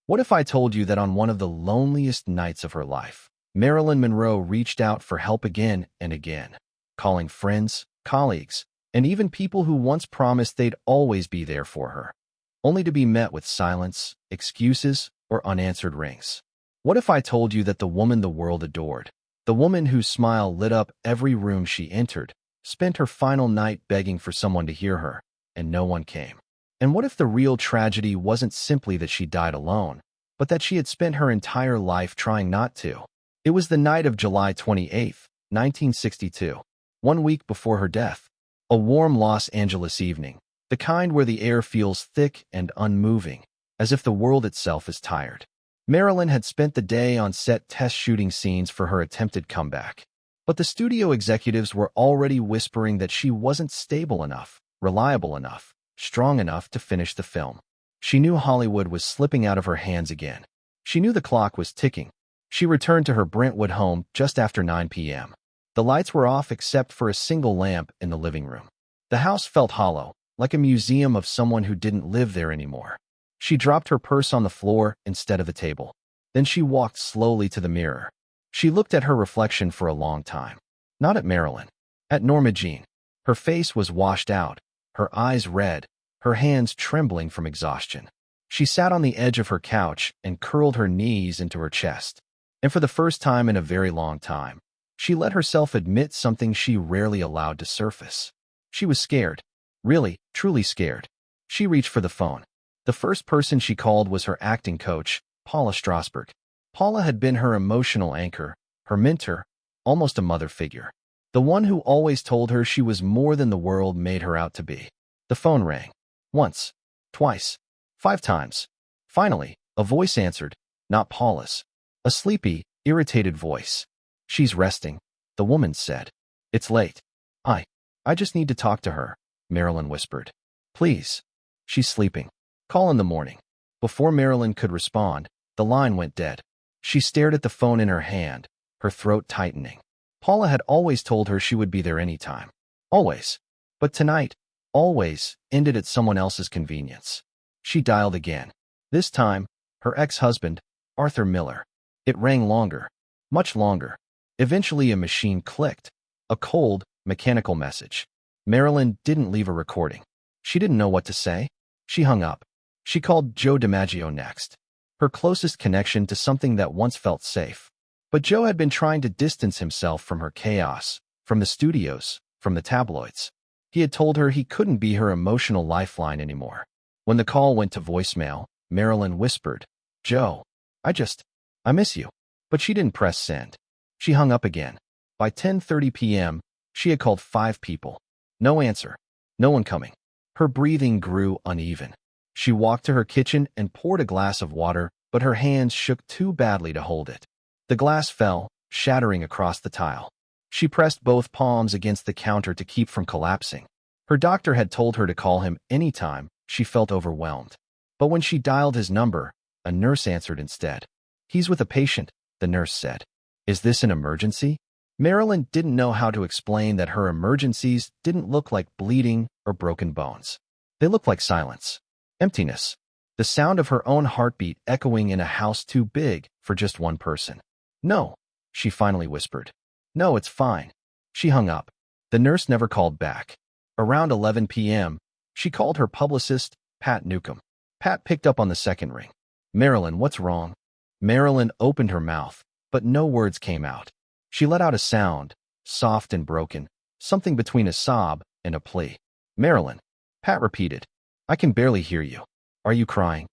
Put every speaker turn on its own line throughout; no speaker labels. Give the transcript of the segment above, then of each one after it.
What if I told you that on one of the loneliest nights of her life, Marilyn Monroe reached out for help again and again, calling friends, colleagues, and even people who once promised they'd always be there for her, only to be met with silence, excuses, or unanswered rings? What if I told you that the woman the world adored, the woman whose smile lit up every room she entered, spent her final night begging for someone to hear her, and no one came? And what if the real tragedy wasn't simply that she died alone, but that she had spent her entire life trying not to? It was the night of July 28, 1962, 1 week before her death. A warm Los Angeles evening, the kind where the air feels thick and unmoving, as if the world itself is tired. Marilyn had spent the day on set test shooting scenes for her attempted comeback. But the studio executives were already whispering that she wasn't stable enough, reliable enough, strong enough to finish the film. She knew Hollywood was slipping out of her hands again. She knew the clock was ticking. She returned to her Brentwood home just after 9 p.m. The lights were off except for a single lamp in the living room. The house felt hollow, like a museum of someone who didn't live there anymore. She dropped her purse on the floor instead of the table. Then she walked slowly to the mirror. She looked at her reflection for a long time. Not at Marilyn. At Norma Jean. Her face was washed out, her eyes red, her hands trembling from exhaustion. She sat on the edge of her couch and curled her knees into her chest. And for the first time in a very long time, she let herself admit something she rarely allowed to surface. She was scared. Really, truly scared. She reached for the phone. The first person she called was her acting coach, Paula Strasberg. Paula had been her emotional anchor, her mentor, almost a mother figure. The one who always told her she was more than the world made her out to be. The phone rang. Once, twice, 5 times. Finally, a voice answered, not Paula's. A sleepy, irritated voice. She's resting, the woman said. It's late. I just need to talk to her, Marilyn whispered. Please. She's sleeping. Call in the morning. Before Marilyn could respond, the line went dead. She stared at the phone in her hand, her throat tightening. Paula had always told her she would be there anytime. Always. But tonight, always, ended at someone else's convenience. She dialed again. This time, her ex-husband, Arthur Miller. It rang longer. Much longer. Eventually a machine clicked. A cold, mechanical message. Marilyn didn't leave a recording. She didn't know what to say. She hung up. She called Joe DiMaggio next. Her closest connection to something that once felt safe. But Joe had been trying to distance himself from her chaos, from the studios, from the tabloids. He had told her he couldn't be her emotional lifeline anymore. When the call went to voicemail, Marilyn whispered, Joe, I miss you. But she didn't press send. She hung up again. By 10:30 p.m., she had called 5 people. No answer. No one coming. Her breathing grew uneven. She walked to her kitchen and poured a glass of water, but her hands shook too badly to hold it. The glass fell, shattering across the tile. She pressed both palms against the counter to keep from collapsing. Her doctor had told her to call him anytime she felt overwhelmed. But when she dialed his number, a nurse answered instead. He's with a patient, the nurse said. Is this an emergency? Marilyn didn't know how to explain that her emergencies didn't look like bleeding or broken bones. They looked like silence. Emptiness. The sound of her own heartbeat echoing in a house too big for just one person. No, she finally whispered. No, it's fine. She hung up. The nurse never called back. Around 11 p.m., she called her publicist, Pat Newcomb. Pat picked up on the second ring. Marilyn, what's wrong? Marilyn opened her mouth, but no words came out. She let out a sound, soft and broken, something between a sob and a plea. Marilyn. Pat repeated. I can barely hear you. Are you crying?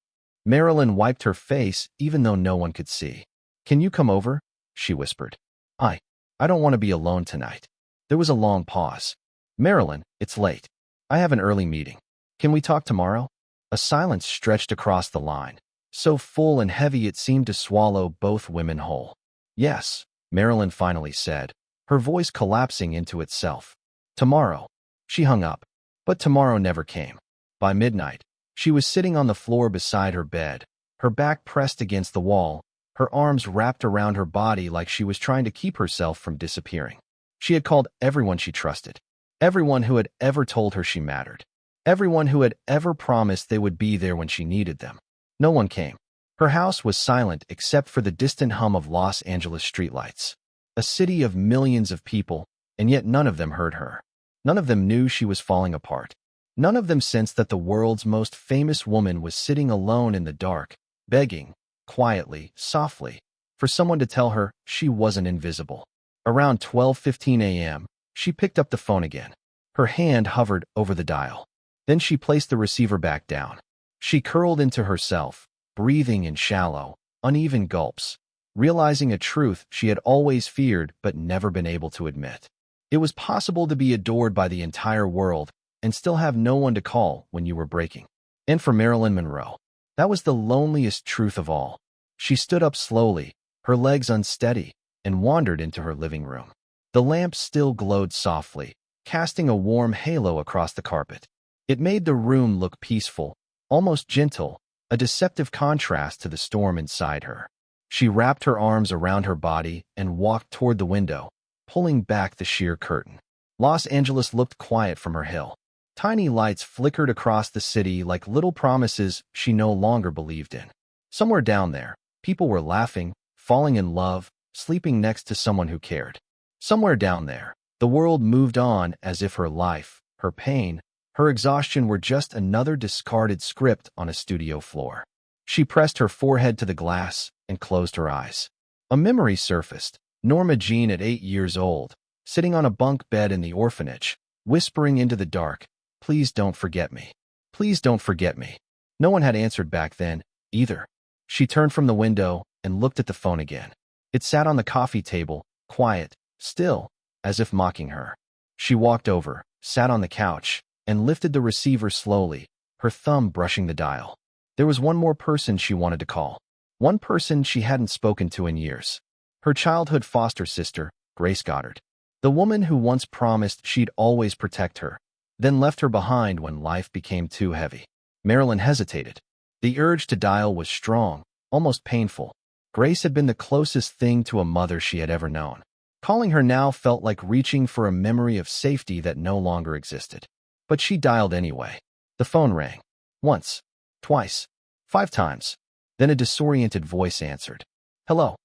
Marilyn wiped her face even though no one could see. Can you come over? She whispered. I don't want to be alone tonight. There was a long pause. Marilyn, it's late. I have an early meeting. Can we talk tomorrow? A silence stretched across the line, so full and heavy it seemed to swallow both women whole. Yes, Marilyn finally said, her voice collapsing into itself. Tomorrow. She hung up. But tomorrow never came. By midnight, she was sitting on the floor beside her bed, her back pressed against the wall, her arms wrapped around her body like she was trying to keep herself from disappearing. She had called everyone she trusted, everyone who had ever told her she mattered, everyone who had ever promised they would be there when she needed them. No one came. Her house was silent except for the distant hum of Los Angeles streetlights. A city of millions of people, and yet none of them heard her. None of them knew she was falling apart. None of them sensed that the world's most famous woman was sitting alone in the dark, begging, quietly, softly, for someone to tell her she wasn't invisible. Around 12:15 a.m., she picked up the phone again. Her hand hovered over the dial. Then she placed the receiver back down. She curled into herself, breathing in shallow, uneven gulps, realizing a truth she had always feared but never been able to admit. It was possible to be adored by the entire world and still have no one to call when you were breaking. And for Marilyn Monroe, that was the loneliest truth of all. She stood up slowly, her legs unsteady, and wandered into her living room. The lamp still glowed softly, casting a warm halo across the carpet. It made the room look peaceful, almost gentle, a deceptive contrast to the storm inside her. She wrapped her arms around her body and walked toward the window, pulling back the sheer curtain. Los Angeles looked quiet from her hill. Tiny lights flickered across the city like little promises she no longer believed in. Somewhere down there, people were laughing, falling in love, sleeping next to someone who cared. Somewhere down there, the world moved on as if her life, her pain, her exhaustion were just another discarded script on a studio floor. She pressed her forehead to the glass and closed her eyes. A memory surfaced. Norma Jean at 8 years old, sitting on a bunk bed in the orphanage, whispering into the dark, "Please don't forget me. Please don't forget me." No one had answered back then, either. She turned from the window and looked at the phone again. It sat on the coffee table, quiet, still, as if mocking her. She walked over, sat on the couch, and lifted the receiver slowly, her thumb brushing the dial. There was one more person she wanted to call. One person she hadn't spoken to in years. Her childhood foster sister, Grace Goddard. The woman who once promised she'd always protect her, then left her behind when life became too heavy. Marilyn hesitated. The urge to dial was strong, almost painful. Grace had been the closest thing to a mother she had ever known. Calling her now felt like reaching for a memory of safety that no longer existed. But she dialed anyway. The phone rang. Once, twice, 5 times. Then a disoriented voice answered. "Hello."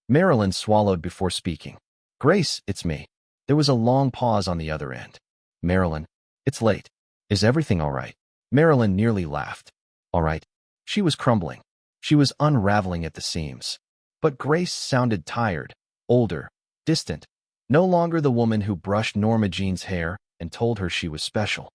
Marilyn swallowed before speaking. "Grace, it's me." There was a long pause on the other end. "Marilyn, it's late. Is everything all right?" Marilyn nearly laughed. "All right." She was crumbling. She was unraveling at the seams. But Grace sounded tired, older, distant. No longer the woman who brushed Norma Jean's hair and told her she was special.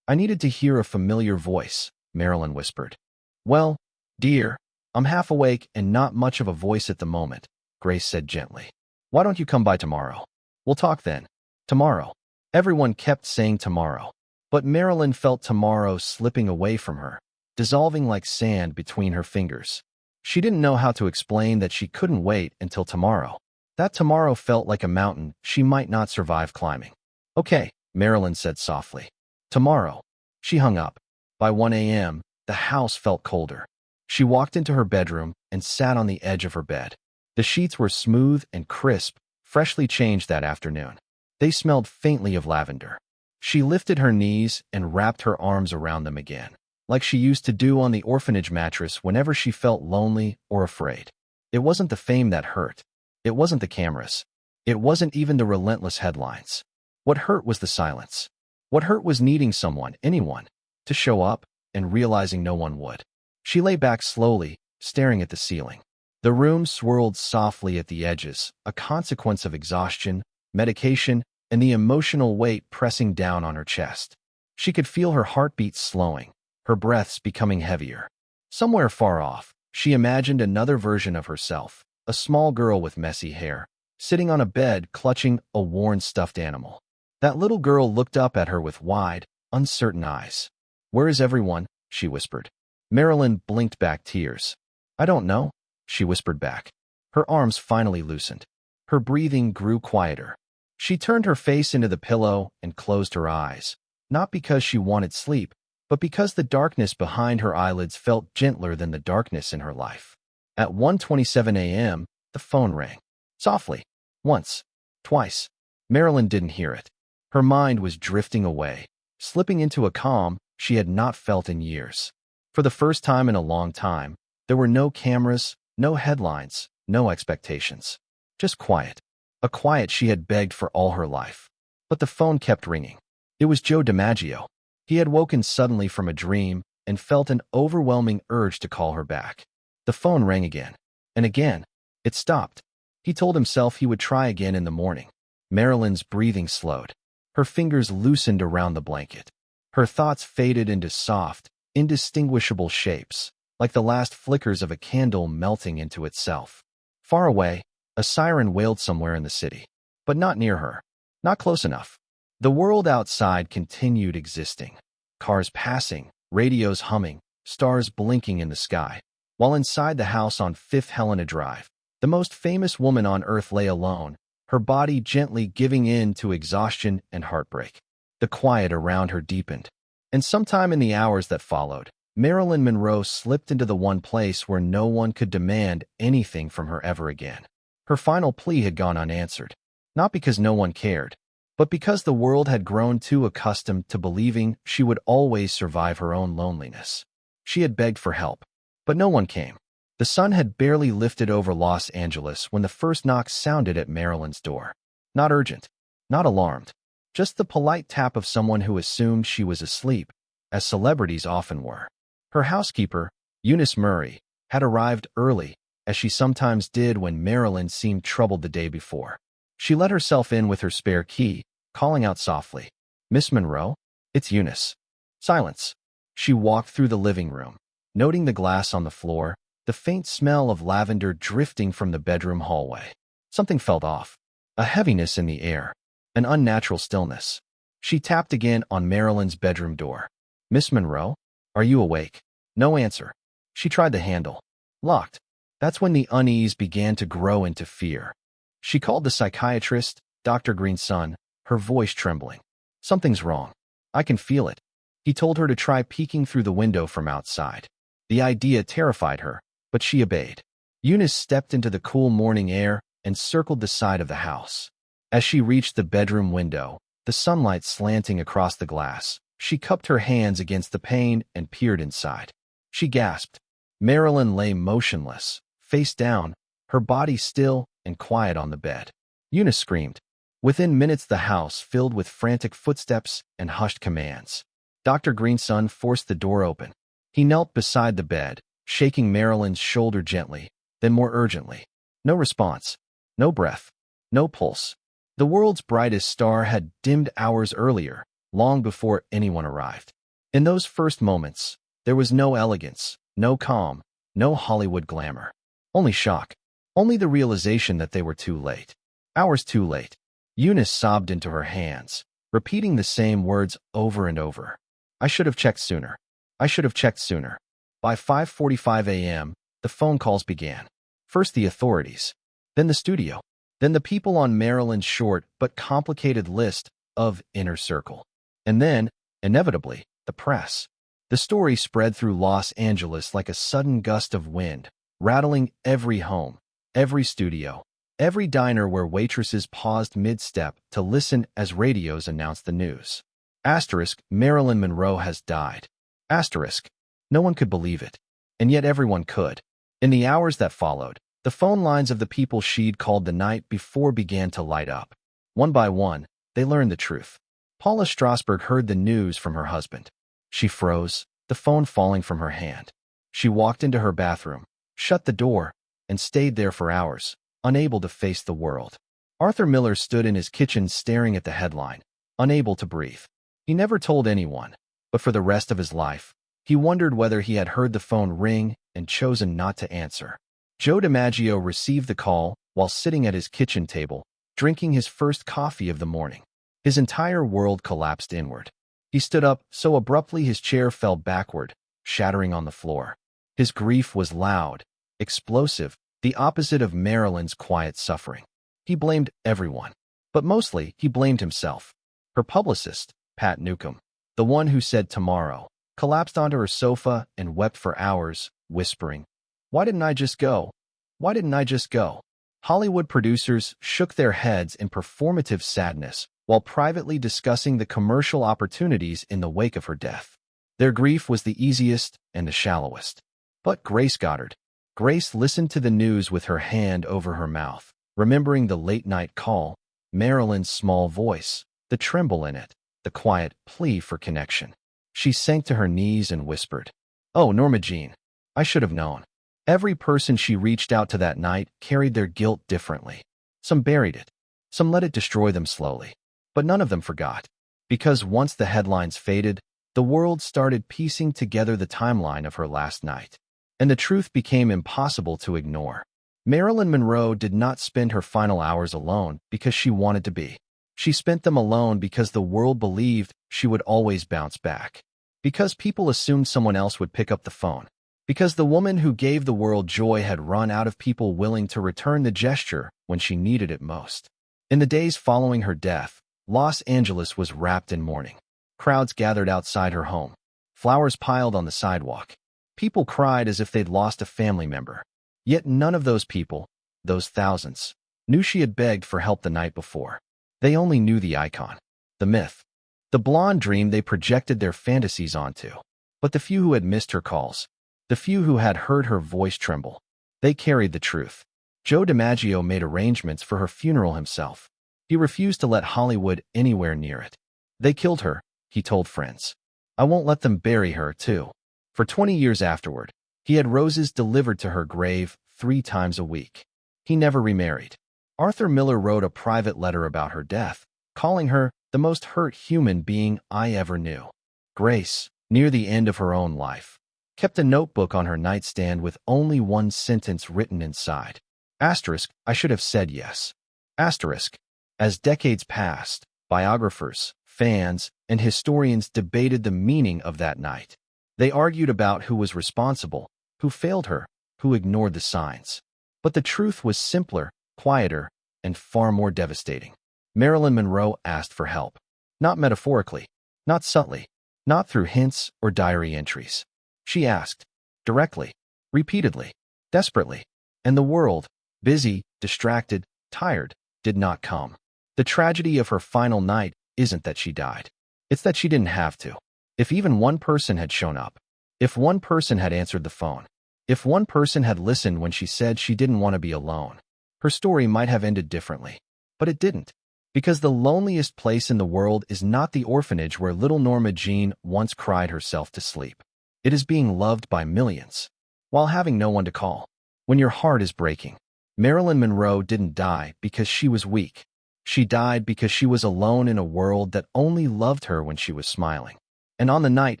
I needed to hear a familiar voice," Marilyn whispered. "Well, dear, I'm half awake and not much of a voice at the moment," Grace said gently. "Why don't you come by tomorrow? We'll talk then." Tomorrow. Everyone kept saying tomorrow. But Marilyn felt tomorrow slipping away from her, dissolving like sand between her fingers. She didn't know how to explain that she couldn't wait until tomorrow. That tomorrow felt like a mountain she might not survive climbing. "Okay," Marilyn said softly. "Tomorrow." She hung up. By 1 a.m., the house felt colder. She walked into her bedroom and sat on the edge of her bed. The sheets were smooth and crisp, freshly changed that afternoon. They smelled faintly of lavender. She lifted her knees and wrapped her arms around them again, like she used to do on the orphanage mattress whenever she felt lonely or afraid. It wasn't the fame that hurt. It wasn't the cameras. It wasn't even the relentless headlines. What hurt was the silence. What hurt was needing someone, anyone, to show up and realizing no one would. She lay back slowly, staring at the ceiling. The room swirled softly at the edges, a consequence of exhaustion, medication, and the emotional weight pressing down on her chest. She could feel her heartbeat slowing, her breaths becoming heavier. Somewhere far off, she imagined another version of herself, a small girl with messy hair, sitting on a bed clutching a worn stuffed animal. That little girl looked up at her with wide, uncertain eyes. "Where is everyone?" she whispered. Marilyn blinked back tears. "I don't know," she whispered back. Her arms finally loosened. Her breathing grew quieter. She turned her face into the pillow and closed her eyes, not because she wanted sleep, but because the darkness behind her eyelids felt gentler than the darkness in her life. At 1:27 a.m., the phone rang. Softly. Once. Twice. Marilyn didn't hear it. Her mind was drifting away, slipping into a calm she had not felt in years. For the first time in a long time, There were no cameras, no headlines, no expectations. Just quiet. A quiet she had begged for all her life. But the phone kept ringing. It was Joe DiMaggio. He had woken suddenly from a dream and felt an overwhelming urge to call her back. The phone rang again. And again. It stopped. He told himself he would try again in the morning. Marilyn's breathing slowed. Her fingers loosened around the blanket. Her thoughts faded into soft, indistinguishable shapes, like the last flickers of a candle melting into itself. Far away, a siren wailed somewhere in the city. But not near her. Not close enough. The world outside continued existing. Cars passing, radios humming, stars blinking in the sky. While inside the house on Fifth Helena Drive, the most famous woman on earth lay alone, her body gently giving in to exhaustion and heartbreak. The quiet around her deepened. And sometime in the hours that followed, Marilyn Monroe slipped into the one place where no one could demand anything from her ever again. Her final plea had gone unanswered. Not because no one cared, but because the world had grown too accustomed to believing she would always survive her own loneliness. She had begged for help, but no one came. The sun had barely lifted over Los Angeles when the first knock sounded at Marilyn's door. Not urgent, not alarmed, just the polite tap of someone who assumed she was asleep, as celebrities often were. Her housekeeper, Eunice Murray, had arrived early, as she sometimes did when Marilyn seemed troubled the day before. She let herself in with her spare key, calling out softly, "Miss Monroe? It's Eunice." Silence. She walked through the living room, noting the glass on the floor, the faint smell of lavender drifting from the bedroom hallway. Something felt off. A heaviness in the air. An unnatural stillness. She tapped again on Marilyn's bedroom door. "Miss Monroe? Are you awake?" No answer. She tried the handle. Locked. That's when the unease began to grow into fear. She called the psychiatrist, Dr. Green's son, her voice trembling. "Something's wrong. I can feel it." He told her to try peeking through the window from outside. The idea terrified her, but she obeyed. Eunice stepped into the cool morning air and circled the side of the house. As she reached the bedroom window, the sunlight slanting across the glass, she cupped her hands against the pane and peered inside. She gasped. Marilyn lay motionless, face down, her body still and quiet on the bed. Eunice screamed. Within minutes the house filled with frantic footsteps and hushed commands. Dr. Green's son forced the door open. He knelt beside the bed, shaking Marilyn's shoulder gently, then more urgently. No response. No breath. No pulse. The world's brightest star had dimmed hours earlier, long before anyone arrived. In those first moments, there was no elegance, no calm, no Hollywood glamour. Only shock. Only the realization that they were too late. Hours too late. Eunice sobbed into her hands, repeating the same words over and over. "I should have checked sooner. I should have checked sooner." By 5:45 a.m., the phone calls began. First the authorities, then the studio, then the people on Marilyn's short but complicated list of inner circle. And then, inevitably, the press. The story spread through Los Angeles like a sudden gust of wind, rattling every home, every studio, every diner where waitresses paused mid-step to listen as radios announced the news. Asterisk, Marilyn Monroe has died. Asterisk. No one could believe it. And yet everyone could. In the hours that followed, the phone lines of the people she'd called the night before began to light up. One by one, they learned the truth. Paula Strasberg heard the news from her husband. She froze, the phone falling from her hand. She walked into her bathroom, shut the door, and stayed there for hours, unable to face the world. Arthur Miller stood in his kitchen staring at the headline, unable to breathe. He never told anyone, but for the rest of his life, he wondered whether he had heard the phone ring and chosen not to answer. Joe DiMaggio received the call while sitting at his kitchen table, drinking his first coffee of the morning. His entire world collapsed inward. He stood up so abruptly his chair fell backward, shattering on the floor. His grief was loud, explosive, the opposite of Marilyn's quiet suffering. He blamed everyone, but mostly he blamed himself. Her publicist, Pat Newcomb, the one who said tomorrow, collapsed onto her sofa and wept for hours, whispering, "Why didn't I just go? Why didn't I just go?" Hollywood producers shook their heads in performative sadness while privately discussing the commercial opportunities in the wake of her death. Their grief was the easiest and the shallowest. But Grace Goddard. Grace listened to the news with her hand over her mouth, remembering the late-night call, Marilyn's small voice, the tremble in it, the quiet plea for connection. She sank to her knees and whispered, "Oh, Norma Jean, I should have known." Every person she reached out to that night carried their guilt differently. Some buried it. Some let it destroy them slowly. But none of them forgot. Because once the headlines faded, the world started piecing together the timeline of her last night. And the truth became impossible to ignore. Marilyn Monroe did not spend her final hours alone because she wanted to be. She spent them alone because the world believed she would always bounce back. Because people assumed someone else would pick up the phone. Because the woman who gave the world joy had run out of people willing to return the gesture when she needed it most. In the days following her death, Los Angeles was wrapped in mourning. Crowds gathered outside her home. Flowers piled on the sidewalk. People cried as if they'd lost a family member. Yet none of those people, those thousands, knew she had begged for help the night before. They only knew the icon, the myth, the blonde dream they projected their fantasies onto. But the few who had missed her calls, the few who had heard her voice tremble, they carried the truth. Joe DiMaggio made arrangements for her funeral himself. He refused to let Hollywood anywhere near it. "They killed her," he told friends. "I won't let them bury her, too." For 20 years afterward, he had roses delivered to her grave 3 times a week. He never remarried. Arthur Miller wrote a private letter about her death, calling her the most hurt human being I ever knew. Grace, near the end of her own life, kept a notebook on her nightstand with only one sentence written inside. Asterisk, I should have said yes. Asterisk. As decades passed, biographers, fans, and historians debated the meaning of that night. They argued about who was responsible, who failed her, who ignored the signs. But the truth was simpler, quieter, and far more devastating. Marilyn Monroe asked for help. Not metaphorically, not subtly, not through hints or diary entries. She asked, directly, repeatedly, desperately. And the world, busy, distracted, tired, did not come. The tragedy of her final night isn't that she died. It's that she didn't have to. If even one person had shown up, if one person had answered the phone, if one person had listened when she said she didn't want to be alone, her story might have ended differently. But it didn't. Because the loneliest place in the world is not the orphanage where little Norma Jean once cried herself to sleep. It is being loved by millions, while having no one to call. When your heart is breaking, Marilyn Monroe didn't die because she was weak. She died because she was alone in a world that only loved her when she was smiling. And on the night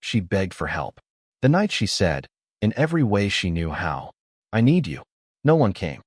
she begged for help, the night she said, in every way she knew how, "I need you," no one came.